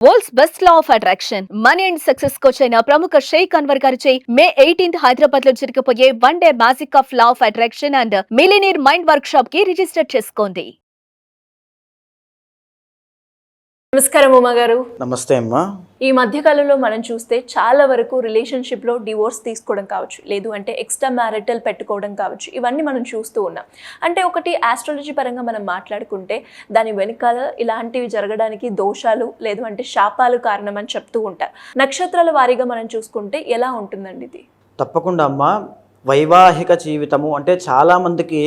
World's best law of attraction money and success coach అయిన ప్రముఖ షేక్ అన్వర్ గారిచే మే 18th హైదరాబాద్ లో జరగబోయే one day magic of law of attraction and millionaire mind work shop కి register చేసుకోండి. నమస్కారం ఉమా గారు. నమస్తే అమ్మా. ఈ మధ్యకాలంలో మనం చూస్తే చాలా వరకు రిలేషన్షిప్లో డివోర్స్ తీసుకోవడం కావచ్చు, లేదు అంటే ఎక్స్ట్రా మ్యారిటల్ పెట్టుకోవడం కావచ్చు, ఇవన్నీ మనం చూస్తూ ఉన్నాం. అంటే ఒకటి ఆస్ట్రాలజీ పరంగా మనం మాట్లాడుకుంటే దాని వెనకాల ఇలాంటివి జరగడానికి దోషాలు లేదు అంటే శాపాలు కారణం అని చెప్తూ ఉంటారు. నక్షత్రాల వారీగా మనం చూసుకుంటే ఎలా ఉంటుందండి ఇది? తప్పకుండా అమ్మా. వైవాహిక జీవితము అంటే చాలామందికి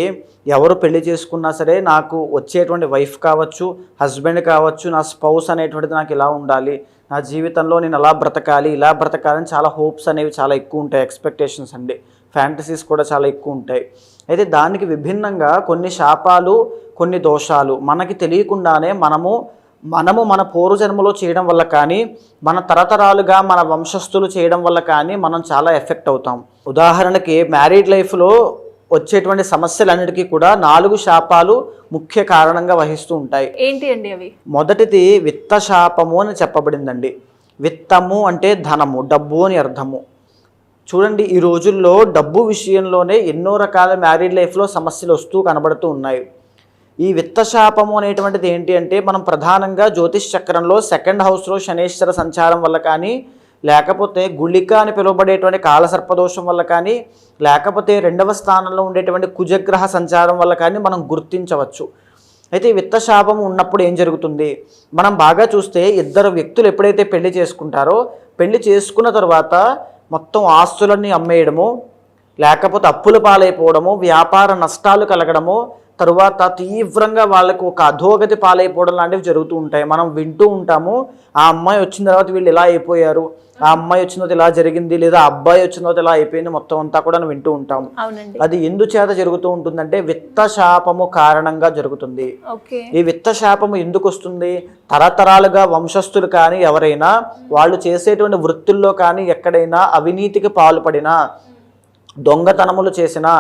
ఎవరు పెళ్లి చేసుకున్నా సరే నాకు వచ్చేటువంటి వైఫ్ కావచ్చు, హస్బెండ్ కావచ్చు, నా స్పౌస్ అనేటువంటిది నాకు ఇలా ఉండాలి, నా జీవితంలో నేను అలా బ్రతకాలి, ఇలా బ్రతకాలని చాలా హోప్స్ అనేవి చాలా ఎక్కువ ఉంటాయి. ఎక్స్పెక్టేషన్స్ అండి, ఫ్యాంటసీస్ కూడా చాలా ఎక్కువ ఉంటాయి. అయితే దానికి విభిన్నంగా కొన్ని శాపాలు, కొన్ని దోషాలు మనకి తెలియకుండానే మనము మన పూర్వజన్మలో చేయడం వల్ల కానీ, మన తరతరాలుగా మన వంశస్థులు చేయడం వల్ల కానీ మనం చాలా ఎఫెక్ట్ అవుతాం. ఉదాహరణకి మ్యారీడ్ లైఫ్లో వచ్చేటువంటి సమస్యలన్నిటికీ కూడా 4 శాపాలు ముఖ్య కారణంగా వహిస్తూ ఉంటాయి. ఏంటి అండి అవి? మొదటిది విత్త శాపము అని చెప్పబడిందండి. విత్తము అంటే ధనము, డబ్బు అని అర్థము. చూడండి, ఈ రోజుల్లో డబ్బు విషయంలోనే ఎన్నో రకాల మ్యారీడ్ లైఫ్లో సమస్యలు వస్తూ కనబడుతూ ఉన్నాయి. ఈ విత్తశాపము అనేటువంటిది ఏంటి అంటే, మనం ప్రధానంగా జ్యోతిష్ చక్రంలో 2nd హౌస్లో శనేశ్వర సంచారం వల్ల కానీ, లేకపోతే గుళిక అని పిలువబడేటువంటి కాలసర్పదోషం వల్ల కానీ, లేకపోతే 2వ స్థానంలో ఉండేటువంటి కుజగ్రహ సంచారం వల్ల కానీ మనం గుర్తించవచ్చు. అయితే ఈ విత్తశాపం ఉన్నప్పుడు ఏం జరుగుతుంది? మనం బాగా చూస్తే ఇద్దరు వ్యక్తులు ఎప్పుడైతే పెళ్లి చేసుకుంటారో, పెళ్లి చేసుకున్న తర్వాత మొత్తం ఆస్తులన్నీ అమ్మేయడము, లేకపోతే అప్పుల పాలైపోవడము, వ్యాపార నష్టాలు కలగడము, తరువాత తీవ్రంగా వాళ్ళకు ఒక అధోగతి పాలైపోవడం లాంటివి జరుగుతూ ఉంటాయి. మనం వింటూ ఉంటాము, ఆ అమ్మాయి వచ్చిన తర్వాత వీళ్ళు ఇలా అయిపోయారు, ఆ అమ్మాయి వచ్చిన తర్వాత ఇలా జరిగింది, లేదా అబ్బాయి వచ్చిన తర్వాత ఇలా అయిపోయింది, మొత్తం అంతా కూడా వింటూ ఉంటాము. అది ఎందుచేత జరుగుతూ ఉంటుందంటే విత్తశాపము కారణంగా జరుగుతుంది. ఈ విత్తశాపము ఎందుకు వస్తుంది? తరతరాలుగా వంశస్థులు కానీ ఎవరైనా వాళ్ళు చేసేటువంటి వృత్తుల్లో కానీ ఎక్కడైనా అవినీతికి పాల్పడినా, దొంగతనములు చేసినా,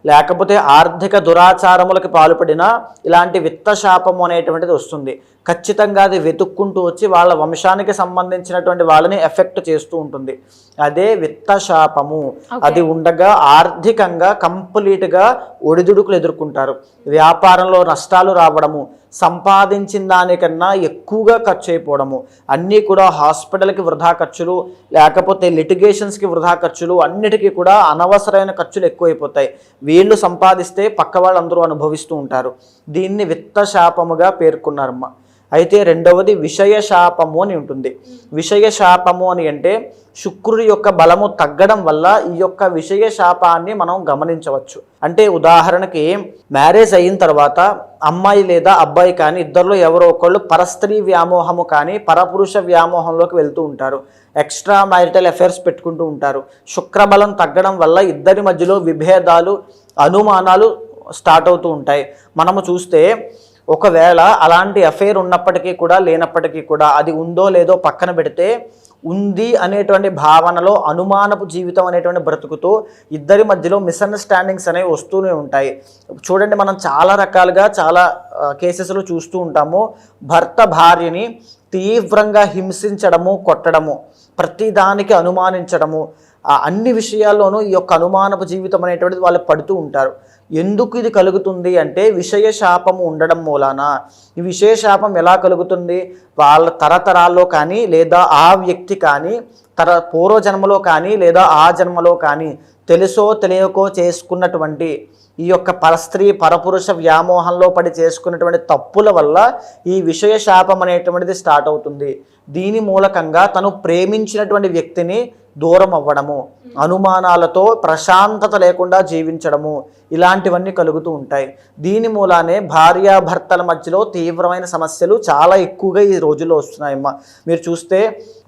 లేకపోతే ఆర్థిక దురాచారములకు పాల్పడినా ఇలాంటి విత్తశాపము అనేటువంటిది వస్తుంది. ఖచ్చితంగా అది వెతుక్కుంటూ వచ్చి వాళ్ళ వంశానికి సంబంధించినటువంటి వాళ్ళని ఎఫెక్ట్ చేస్తూ ఉంటుంది. అదే విత్తశాపము. అది ఉండగా ఆర్థికంగా కంప్లీట్గా ఒడిదుడుకులు ఎదుర్కొంటారు. వ్యాపారంలో నష్టాలు రావడము, సంపాదించిన దానికన్నా ఎక్కువగా ఖర్చు అయిపోవడము, అన్నీ కూడా హాస్పిటల్కి వృధా ఖర్చులు, లేకపోతే లిటిగేషన్స్కి వృధా ఖర్చులు, అన్నిటికీ కూడా అనవసరమైన ఖర్చులు ఎక్కువైపోతాయి. వీళ్ళు సంపాదిస్తే పక్క వాళ్ళందరూ అనుభవిస్తూ ఉంటారు. దీన్ని విత్తశాపముగా పేర్కొన్నారమ్మ. అయితే రెండవది విషయశాపము అని ఉంటుంది. విషయశాపము అని అంటే శుక్రుడి యొక్క బలము తగ్గడం వల్ల ఈ యొక్క విషయ శాపాన్ని మనం గమనించవచ్చు. అంటే ఉదాహరణకి మ్యారేజ్ అయిన తర్వాత అమ్మాయి లేదా అబ్బాయి కానీ ఇద్దరిలో ఎవరో ఒకళ్ళు పరస్త్రీ వ్యామోహము కానీ పరపురుష వ్యామోహంలోకి వెళ్తూ ఉంటారు. ఎక్స్ట్రా మ్యారిటల్ అఫైర్స్ పెట్టుకుంటూ ఉంటారు. శుక్రబలం తగ్గడం వల్ల ఇద్దరి మధ్యలో విభేదాలు, అనుమానాలు స్టార్ట్ అవుతూ ఉంటాయి. మనము చూస్తే ఒకవేళ అలాంటి అఫైర్ ఉన్నప్పటికీ కూడా లేనప్పటికీ కూడా అది ఉందో లేదో పక్కన పెడితే, ఉంది అనేటువంటి భావనలో అనుమానపు జీవితం అనేటువంటి బ్రతుకుతూ ఇద్దరి మధ్యలో మిస్అండర్స్టాండింగ్స్ అనేవి వస్తూనే ఉంటాయి. చూడండి, మనం చాలా రకాలుగా చాలా కేసెస్లో చూస్తూ ఉంటాము. భర్త భార్యని తీవ్రంగా హింసించడము, కొట్టడము, ప్రతిదానికి అనుమానించడము, అన్ని విషయాల్లోనూ ఈ యొక్క అనుమానపు జీవితం అనేటువంటిది వాళ్ళు పడుతూ ఉంటారు. ఎందుకు ఇది కలుగుతుంది అంటే విషయ శాపము ఉండడం మూలాన. ఈ విషయ శాపం ఎలా కలుగుతుంది? వాళ్ళ తరతరాల్లో కానీ, లేదా ఆ వ్యక్తి కానీ పూర్వజన్మలో కానీ, లేదా ఆ జన్మలో కానీ తెలుసో తెలియకో చేసుకున్నటువంటి ఈ యొక్క పరస్త్రీ పరపురుష వ్యామోహంలో పడి చేసుకున్నటువంటి తప్పుల వల్ల ఈ విషయ శాపం అనేటువంటిది స్టార్ట్ అవుతుంది. దీని మూలకంగా తను ప్రేమించినటువంటి వ్యక్తిని దూరం అవ్వడము, అనుమానాలతో ప్రశాంతత లేకుండా జీవించడము, ఇలాంటివన్నీ కలుగుతూ ఉంటాయి. దీని మూలానే భార్యాభర్తల మధ్యలో తీవ్రమైన సమస్యలు చాలా ఎక్కువగా ఈ రోజుల్లో వస్తున్నాయమ్మా. మీరు చూస్తే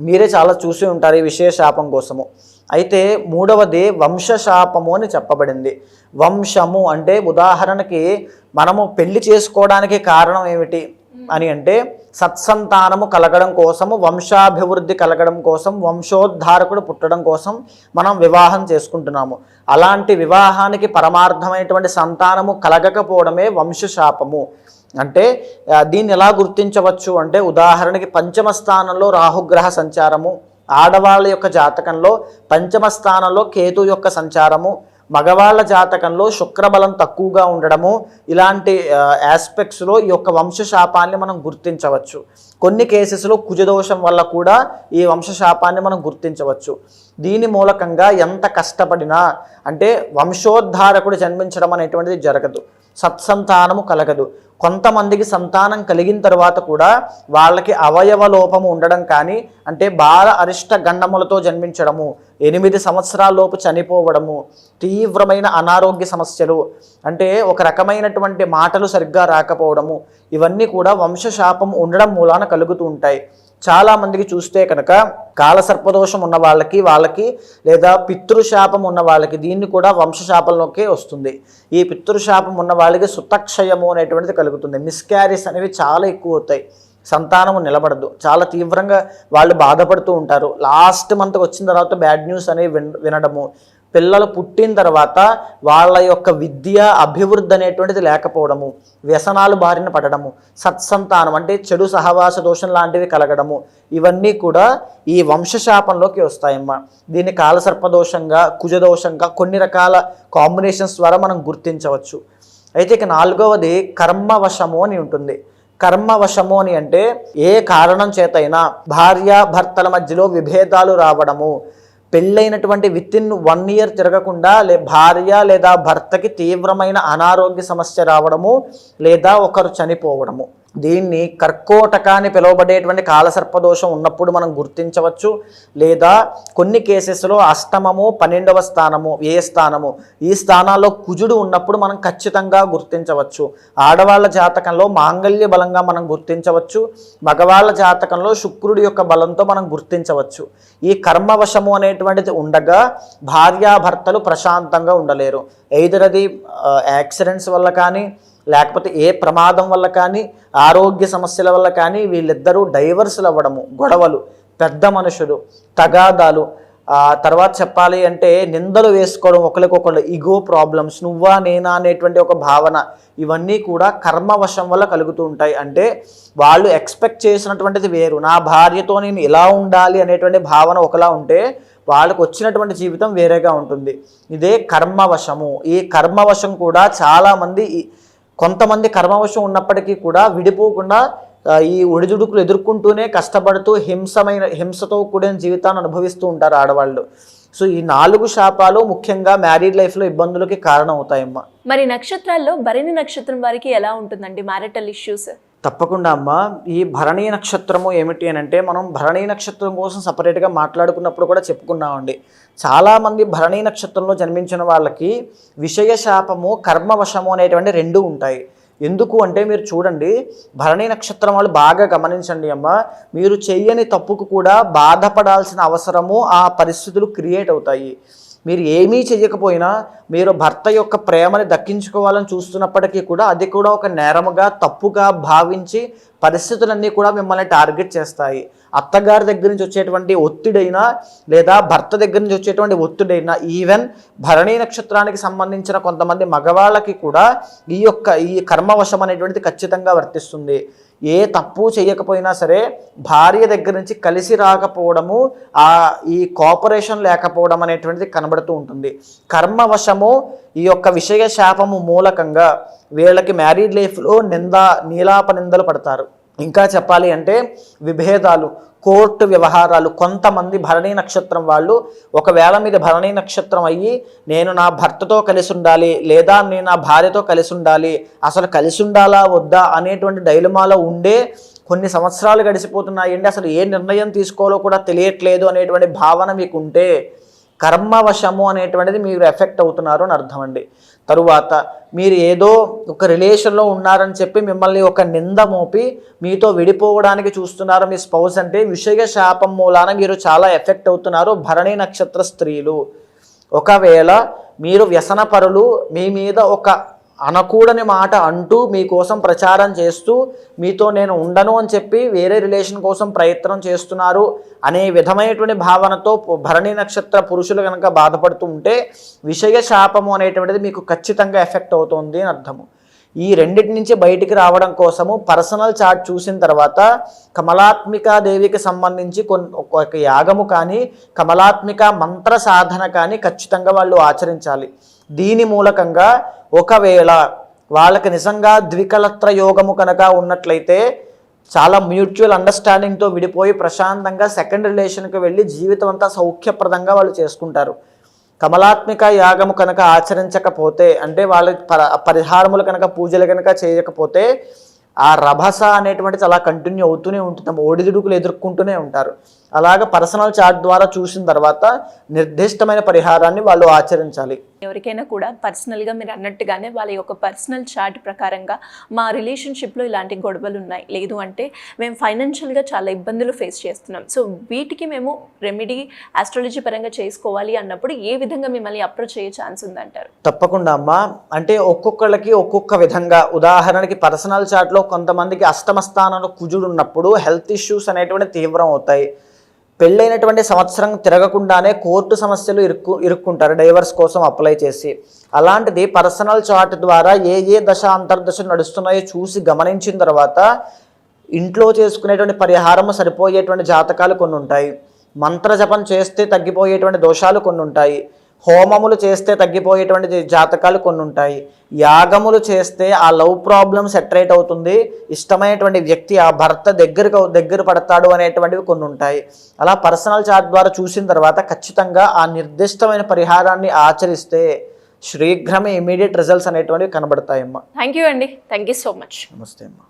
మీరే చాలా చూసి ఉంటారు ఈ విషయ శాపం కోసము. అయితే మూడవది వంశశాపము అని చెప్పబడింది. వంశము అంటే ఉదాహరణకి మనము పెళ్లి చేసుకోవడానికి కారణం ఏమిటి అని అంటే సత్సంతానము కలగడం కోసము, వంశాభివృద్ధి కలగడం కోసం, వంశోద్ధారకుడు పుట్టడం కోసం మనం వివాహం చేసుకుంటున్నాము. అలాంటి వివాహానికి పరమార్థమైనటువంటి సంతానము కలగకపోవడమే వంశశాపము. అంటే దీన్ని ఎలా గుర్తించవచ్చు అంటే, ఉదాహరణకి పంచమ స్థానంలో రాహుగ్రహ సంచారము, ఆడవాళ్ళ యొక్క జాతకంలో పంచమ స్థానంలో కేతు యొక్క సంచారము, మగవాళ్ళ జాతకంలో శుక్రబలం తక్కువగా ఉండడము, ఇలాంటి ఆస్పెక్ట్స్లో ఈ యొక్క వంశశాపాన్ని మనం గుర్తించవచ్చు. కొన్ని కేసెస్లో కుజదోషం వల్ల కూడా ఈ వంశశాపాన్ని మనం గుర్తించవచ్చు. దీని మూలకంగా ఎంత కష్టపడినా అంటే వంశోద్ధారకుడు జన్మించడం అనేటువంటిది జరగదు, సత్సంతానము కలగదు. కొంతమందికి సంతానం కలిగిన తర్వాత కూడా వాళ్ళకి అవయవ లోపము ఉండడం కానీ, అంటే బాల అరిష్ట గండములతో జన్మించడము, 8 సంవత్సరాల లోపు చనిపోవడము, తీవ్రమైన అనారోగ్య సమస్యలు, అంటే ఒక రకమైనటువంటి మాటలు సరిగ్గా రాకపోవడము, ఇవన్నీ కూడా వంశశాపం ఉండడం మూలాన కలుగుతూ ఉంటాయి. చాలామందికి చూస్తే కనుక కాలసర్పదోషం ఉన్న వాళ్ళకి లేదా పితృశాపం ఉన్న వాళ్ళకి దీన్ని కూడా వంశశాపంలోకే వస్తుంది. ఈ పితృశాపం ఉన్న వాళ్ళకి సుతక్షయము అనేటువంటిది కలుగుతుంది. మిస్క్యారీస్ అనేవి చాలా ఎక్కువ అవుతాయి, సంతానము నిలబడదు, చాలా తీవ్రంగా వాళ్ళు బాధపడుతూ ఉంటారు. లాస్ట్ మంత్ వచ్చిన తర్వాత బ్యాడ్ న్యూస్ అనేవి వినడము, పిల్లలు పుట్టిన తర్వాత వాళ్ళ యొక్క విద్య అభివృద్ధి అనేటువంటిది లేకపోవడము, వ్యసనాలు బారిన పడడము, సత్సంతానం అంటే చెడు సహవాస దోషం లాంటివి కలగడము, ఇవన్నీ కూడా ఈ వంశశాపంలోకి వస్తాయమ్మా. దీన్ని కాలసర్పదోషంగా, కుజదోషంగా కొన్ని రకాల కాంబినేషన్స్ ద్వారా మనం గుర్తించవచ్చు. అయితే ఇక 4వది కర్మవశము అని ఉంటుంది. కర్మవశము అని అంటే ఏ కారణం చేతైనా భార్యాభర్తల మధ్యలో విభేదాలు రావడము, పెళ్ళైనటువంటి వితిన్ 1 year తిరగకుండా భార్య లేదా భర్తకి తీవ్రమైన అనారోగ్య సమస్య రావడము, లేదా ఒకరు చనిపోవడము, దీన్ని కర్కోటక అని పిలువబడేటువంటి కాలసర్పదోషం ఉన్నప్పుడు మనం గుర్తించవచ్చు. లేదా కొన్ని కేసెస్లో అష్టమము, 12వ స్థానము, స్థానము, ఈ స్థానాల్లో కుజుడు ఉన్నప్పుడు మనం ఖచ్చితంగా గుర్తించవచ్చు. ఆడవాళ్ళ జాతకంలో మాంగళ్య బలంగా మనం గుర్తించవచ్చు, మగవాళ్ళ జాతకంలో శుక్రుడి యొక్క బలంతో మనం గుర్తించవచ్చు. ఈ కర్మవశము అనేటువంటిది ఉండగా భార్యాభర్తలు ప్రశాంతంగా ఉండలేరు. ఎయిదర్ అది యాక్సిడెంట్స్ వల్ల కానీ, లేకపోతే ఏ ప్రమాదం వల్ల కానీ, ఆరోగ్య సమస్యల వల్ల కానీ వీళ్ళిద్దరూ డైవర్సులు అవ్వడము, గొడవలు, పెద్ద మనుషులు, తగాదాలు, తర్వాత చెప్పాలి అంటే నిందలు వేసుకోవడం, ఒకరికొకరు ఇగో ప్రాబ్లమ్స్, నువ్వా నేనా అనేటువంటి ఒక భావన, ఇవన్నీ కూడా కర్మవశం వల్ల కలుగుతూ ఉంటాయి. అంటే వాళ్ళు ఎక్స్పెక్ట్ చేసినటువంటిది వేరు, నా భార్యతో నేను ఇలా ఉండాలి అనేటువంటి భావన ఒకలా ఉంటే వాళ్ళకు వచ్చినటువంటి జీవితం వేరేగా ఉంటుంది. ఇదే కర్మవశము. ఈ కర్మవశం కూడా చాలామంది, కొంతమంది కర్మవశం ఉన్నప్పటికీ కూడా విడిపోకుండా ఈ ఒడిదుడుకులు ఎదుర్కొంటూనే కష్టపడుతూ హింసతో కూడిన జీవితాన్ని అనుభవిస్తూ ఉంటారు ఆడవాళ్ళు. సో ఈ 4 శాపాలు ముఖ్యంగా మ్యారీడ్ లైఫ్లో ఇబ్బందులకి కారణం అవుతాయమ్మా. మరి నక్షత్రాల్లో భరణి నక్షత్రం వారికి ఎలా ఉంటుందండి మ్యారిటల్ ఇష్యూస్? తప్పకుండా అమ్మ. ఈ భరణీ నక్షత్రము ఏమిటి అని అంటే, మనం భరణీ నక్షత్రం కోసం సపరేట్గా మాట్లాడుకున్నప్పుడు కూడా చెప్పుకున్నామండి. చాలామంది భరణీ నక్షత్రంలో జన్మించిన వాళ్ళకి విషయశాపము, కర్మవశము అనేటువంటి 2 ఉంటాయి. ఎందుకు అంటే మీరు చూడండి, భరణీ నక్షత్రం వాళ్ళు బాగా గమనించండి అమ్మ, మీరు చెయ్యని తప్పుకు కూడా బాధపడాల్సిన అవసరము, ఆ పరిస్థితులు క్రియేట్ అవుతాయి. మీరు ఏమీ చేయకపోయినా మీరు భర్త యొక్క ప్రేమని దక్కించుకోవాలని చూస్తున్నప్పటికీ కూడా అది కూడా ఒక నేరముగా, తప్పుగా భావించి పరిస్థితులన్నీ కూడా మిమ్మల్ని టార్గెట్ చేస్తాయి. అత్తగారి దగ్గర నుంచి వచ్చేటువంటి ఒత్తిడైనా, లేదా భర్త దగ్గర నుంచి వచ్చేటువంటి ఒత్తిడైనా, ఈవెన్ భరణీ నక్షత్రానికి సంబంధించిన కొంతమంది మగవాళ్ళకి కూడా ఈ కర్మవశం అనేటువంటిది ఖచ్చితంగా వర్తిస్తుంది. ఏ తప్పు చేయకపోయినా సరే భార్య దగ్గర నుంచి కలిసి రాకపోవడము, ఈ కోఆపరేషన్ లేకపోవడం అనేటువంటిది కనబడుతూ ఉంటుంది. కర్మవశము ఈ యొక్క విషయ శాపము మూలకంగా వీళ్ళకి మ్యారీడ్ లైఫ్లో నీలాప నిందలు పడతారు. ఇంకా చెప్పాలి అంటే విభేదాలు, కోర్టు వ్యవహారాలు. కొంతమంది భరణీ నక్షత్రం వాళ్ళు ఒకవేళ మీద భరణీ నక్షత్రం అయ్యి నేను నా భర్తతో కలిసి ఉండాలి, లేదా నేను నా భార్యతో కలిసి ఉండాలి, అసలు కలిసి ఉండాలా వద్దా అనేటువంటి డైలమాలో ఉండే కొన్ని సంవత్సరాలు గడిచిపోతున్నాయండి, అసలు ఏ నిర్ణయం తీసుకోవాలో కూడా తెలియట్లేదు అనేటువంటి భావన మీకు ఉంటే కర్మవశము అనేటువంటిది మీరు ఎఫెక్ట్ అవుతున్నారు అని అర్థం అండి. తరువాత మీరు ఏదో ఒక రిలేషన్లో ఉన్నారని చెప్పి మిమ్మల్ని ఒక నింద మోపి మీతో విడిపోవడానికి చూస్తున్నారు మీ స్పౌస్ అంటే విషయ శాపం మూలాన మీరు చాలా ఎఫెక్ట్ అవుతున్నారు భరణీ నక్షత్ర స్త్రీలు. ఒకవేళ మీరు వ్యసనపరులు, మీ మీద ఒక అనకూడని మాట అంటూ మీకోసం ప్రచారం చేస్తూ మీతో నేను ఉండను అని చెప్పి వేరే రిలేషన్ కోసం ప్రయత్నం చేస్తున్నారు అనే విధమైనటువంటి భావనతో భరణీ నక్షత్ర పురుషులు కనుక బాధపడుతూ ఉంటే విషయ శాపము అనేటువంటిది మీకు ఖచ్చితంగా ఎఫెక్ట్ అవుతుంది అని అర్థము. ఈ రెండిటి నుంచి బయటికి రావడం కోసము పర్సనల్ చార్ట్ చూసిన తర్వాత కమలాత్మికా దేవికి సంబంధించి ఒక యాగము కానీ కమలాత్మిక మంత్ర సాధన కానీ ఖచ్చితంగా వాళ్ళు ఆచరించాలి. దీని మూలకంగా ఒకవేళ వాళ్ళకి నిజంగా ద్వికలత్ర యోగము కనుక ఉన్నట్లయితే చాలా మ్యూచువల్ అండర్స్టాండింగ్తో విడిపోయి ప్రశాంతంగా సెకండ్ రిలేషన్కి వెళ్ళి జీవితం అంతా సౌఖ్యప్రదంగా వాళ్ళు చేసుకుంటారు. కమలాత్మిక యాగము కనుక ఆచరించకపోతే అంటే వాళ్ళ పరిహారములు కనుక పూజలు కనుక చేయకపోతే ఆ రభస అనేటువంటిది అలా కంటిన్యూ అవుతూనే ఉంటుంది, ఒడిదుడుకులు ఎదుర్కొంటూనే ఉంటారు. అలాగ పర్సనల్ చార్ట్ ద్వారా చూసిన తర్వాత నిర్దిష్టమైన పరిహారాన్ని వాళ్ళు ఆచరించాలి. ఎవరికైనా కూడా పర్సనల్గా మీరు అన్నట్టుగానే వాళ్ళ యొక్క పర్సనల్ చార్ట్ ప్రకారంగా మా రిలేషన్షిప్లో ఇలాంటి గొడవలు ఉన్నాయి, లేదు అంటే మేము ఫైనాన్షియల్గా చాలా ఇబ్బందులు ఫేస్ చేస్తున్నాం, సో వీటికి మేము రెమెడీ ఆస్ట్రాలజీ పరంగా చేసుకోవాలి అన్నప్పుడు ఏ విధంగా మిమ్మల్ని అప్రోచ్ అయ్యే ఛాన్స్ ఉందంటారు? తప్పకుండా అమ్మా. అంటే ఒక్కొక్కళ్ళకి ఒక్కొక్క విధంగా, ఉదాహరణకి పర్సనల్ చార్ట్లో కొంతమందికి అష్టమ స్థానంలో కుజుడు ఉన్నప్పుడు హెల్త్ ఇష్యూస్ అనేటువంటి తీవ్రం అవుతాయి. పెళ్ళైనటువంటి సంవత్సరం తిరగకుండానే కోర్టు సమస్యలు ఇరుక్కుంటారు డైవర్స్ కోసం అప్లై చేసి. అలాంటిది పర్సనల్ చార్ట్ ద్వారా ఏ దశ అంతర్దశ నడుస్తున్నాయో చూసి గమనించిన తర్వాత ఇంట్లో చేసుకునేటువంటి పరిహారము సరిపోయేటువంటి జాతకాలు కొన్ని ఉంటాయి, మంత్రజపం చేస్తే తగ్గిపోయేటువంటి దోషాలు కొన్ని ఉంటాయి, హోమములు చేస్తే తగ్గిపోయేటువంటి జాతకాలు కొన్ని ఉంటాయి, యాగములు చేస్తే ఆ లవ్ ప్రాబ్లం సెటరేట్ అవుతుంది, ఇష్టమైనటువంటి వ్యక్తి ఆ భర్త దగ్గర పడతాడు అనేటువంటివి కొన్ని ఉంటాయి. అలా పర్సనల్ చార్ట్ ద్వారా చూసిన తర్వాత ఖచ్చితంగా ఆ నిర్దిష్టమైన పరిహారాన్ని ఆచరిస్తే శీఘ్రమే ఇమీడియట్ రిజల్ట్స్ అనేటువంటివి కనబడతాయమ్మా. థ్యాంక్ యూ అండి, థ్యాంక్ యూ సో మచ్. నమస్తే అమ్మా.